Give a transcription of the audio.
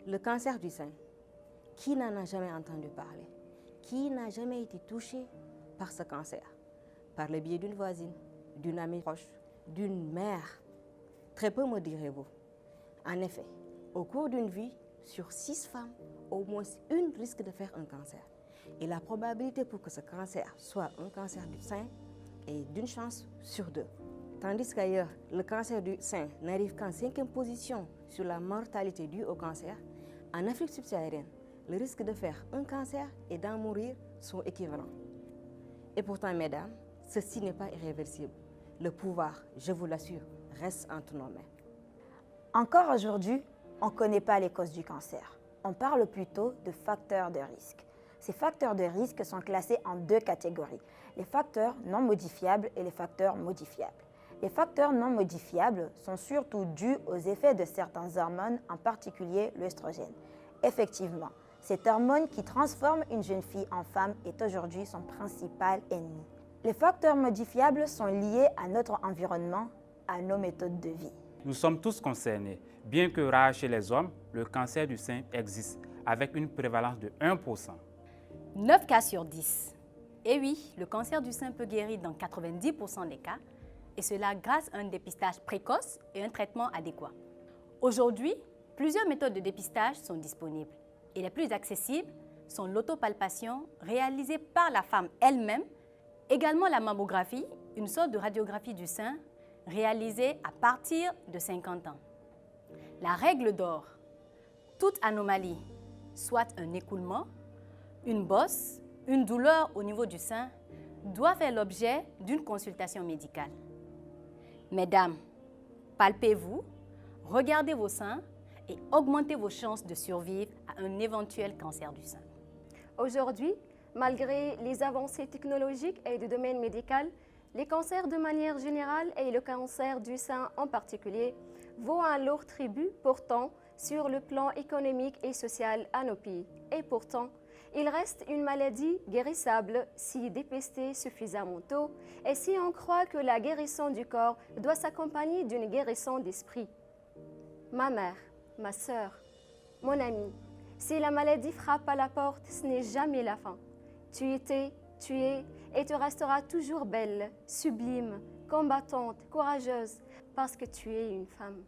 Le cancer du sein, qui n'en a jamais entendu parler? Qui n'a jamais été touché par ce cancer? Par le biais d'une voisine, d'une amie proche, d'une mère? Très peu, me direz-vous. En effet, au cours d'une vie, sur 6 femmes, au moins une risque de faire un cancer. Et la probabilité pour que ce cancer soit un cancer du sein est d'une chance sur 2. Tandis qu'ailleurs, le cancer du sein n'arrive qu'en 5e position sur la mortalité due au cancer, en Afrique subsaharienne, le risque de faire un cancer et d'en mourir sont équivalents. Et pourtant, mesdames, ceci n'est pas irréversible. Le pouvoir, je vous l'assure, reste entre nos mains. Encore aujourd'hui, on ne connaît pas les causes du cancer. On parle plutôt de facteurs de risque. Ces facteurs de risque sont classés en 2 catégories, les facteurs non modifiables et les facteurs modifiables. Les facteurs non modifiables sont surtout dus aux effets de certaines hormones, en particulier l'œstrogène. Effectivement, cette hormone qui transforme une jeune fille en femme est aujourd'hui son principal ennemi. Les facteurs modifiables sont liés à notre environnement, à nos méthodes de vie. Nous sommes tous concernés. Bien que rare chez les hommes, le cancer du sein existe avec une prévalence de 1%. 9 cas sur 10. Et oui, le cancer du sein peut guérir dans 90% des cas, et cela grâce à un dépistage précoce et un traitement adéquat. Aujourd'hui, plusieurs méthodes de dépistage sont disponibles, et les plus accessibles sont l'autopalpation réalisée par la femme elle-même, également la mammographie, une sorte de radiographie du sein réalisée à partir de 50 ans. La règle d'or, toute anomalie, soit un écoulement, une bosse, une douleur au niveau du sein, doit faire l'objet d'une consultation médicale. Mesdames, palpez-vous, regardez vos seins et augmentez vos chances de survivre à un éventuel cancer du sein. Aujourd'hui, malgré les avancées technologiques et du domaine médical, les cancers de manière générale et le cancer du sein en particulier vaut un lourd tribut portant sur le plan économique et social à nos pays. Et pourtant, il reste une maladie guérissable si dépistée suffisamment tôt et si on croit que la guérison du corps doit s'accompagner d'une guérison d'esprit. Ma mère, ma sœur, mon ami, si la maladie frappe à la porte, ce n'est jamais la fin. Tu étais, tu es et tu resteras toujours belle, sublime, combattante, courageuse, parce que tu es une femme.